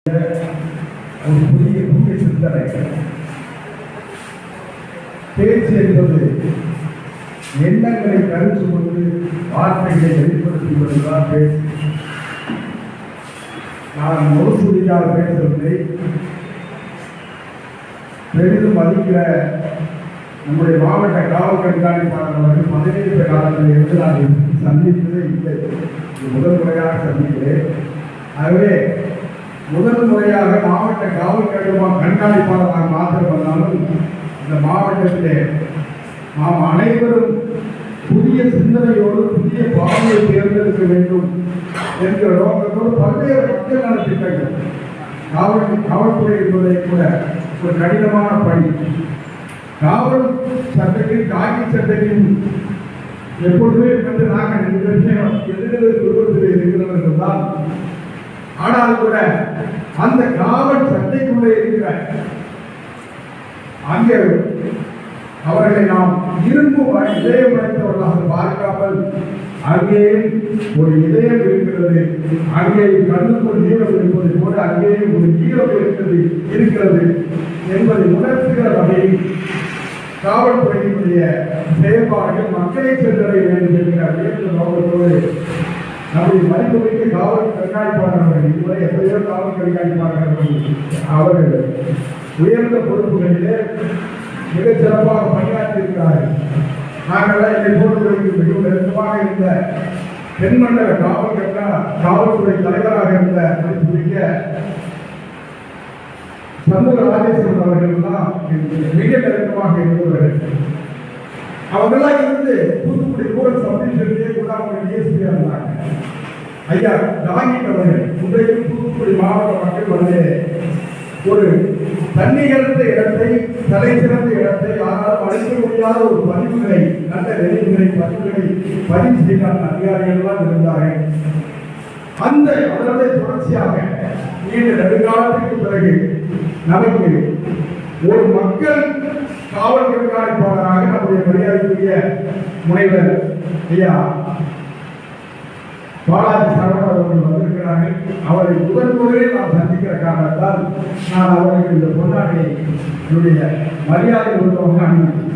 ஒரு புதிய சிந்தனை. பேச்சு என்பது எண்ணங்களை கருத்து கொண்டு வார்த்தைகளை வெளிப்படுத்துவதுதான் பேச்சு. நான் முழுசுதியாக பேசவில்லை. பெரிதும் மதிக்கிற நம்முடைய மாவட்ட காவல் கண்காணிப்பாளர் அவர்கள் 15 காலத்தில் இருந்து நான் சந்தித்ததே இல்லை. முதல் முறையாக சந்திக்கிறேன். ஆகவே முதல் முறையாக மாவட்ட காவல் கண்காணிப்பாளராக மாற்றம் வந்தாலும் இந்த மாவட்டத்திலே நாம் அனைவரும் புதிய சிந்தனையோடு புதிய பாதையை தேர்ந்தெடுக்க வேண்டும் என்கிற நோக்கத்தோடு பல்வேறு மக்கள் நல திட்டங்கள். காவல்துறை என்பதை கூட ஒரு கடினமான பணி. காவல் சட்டத்தின் காக்கி சட்டத்தின் எப்பொழுதுமே வந்து நாங்கள் இந்த விஷயம் எதிர்த்து உருவத்தில் இருக்கிறவர்கள் தான். ஆனால் கூட அந்த காவல் சட்டைக்குள்ளே இருக்கிற அங்கே அவர்களை நாம் இரும்பு இதயம் அடைத்தவர்களாக பார்க்காமல் அங்கேயும் ஒரு இதயம் இருக்கிறது, அங்கேயும் கண்ணுக்குள் ஈரம் இருப்பது போல அங்கேயும் ஒரு ஈரம் இருக்கிறது என்பதை உணர்த்துகிற வகையில் காவல்துறையினுடைய செயல்பாடுகள் மக்களை சென்றடைய வேண்டும் என்கிற உயர்ந்த நோக்கத்தோடு நம்முடைய மதிப்புமிக்க காவல் கண்காணிப்பாளர்கள் இதுவரை எத்தனையோ காவல் கண்காணிப்பாளர்கள் அவர்கள் உயர்ந்த பொறுப்புகளிலே மிகச் சிறப்பாக பணியாற்றியிருக்கிறார்கள். நாங்கள் இதை போன்றவர்களுக்கு மிகவும் நெருக்கமாக இருந்த தென்மண்டல காவல்துறை தலைவராக இருந்த மதிப்புமிக்க சண்முக ராஜேஸ்வரன் அவர்கள் தான் மிக நெருக்கமாக இருந்தவர்கள். அவர்களாக இருந்து தூத்துக்குடி ரூரல் சப்டிவிஷன்லேயே கூட அவங்க டிஎஸ்பியா இருந்தாங்க. ஐயா டாங்கிட் அவர்கள் இன்றைக்கு தூத்துக்குடி மாவட்ட மக்கள் வந்து ஒரு தன்னிகழ்ந்த இடத்தை தலை சிறந்த இடத்தை யாராலும் அளிக்க முடியாத ஒரு பதிவுகளை நல்ல நெறிமுறை பதிவுகளை பதிவு செய்த அதிகாரிகள் இருந்தார்கள். அந்த அதனுடைய தொடர்ச்சியாக நீண்ட நெடுங்காலத்திற்கு பிறகு நமக்கு ஒரு மக்கள் காவல் கண்காணிப்பாளராக நம்முடைய மரியாதைக்குரிய முனைவர் ஐயா பாலாஜி சரவணன் அவர்கள் வந்திருக்கிறார்கள். அவரை முதலில் நாம் சந்திக்கிற காரணத்தால் நான் அவர்களுக்கு இந்த பொன்னாடியை என்னுடைய மரியாதை உள்ளவங்க அனுமதி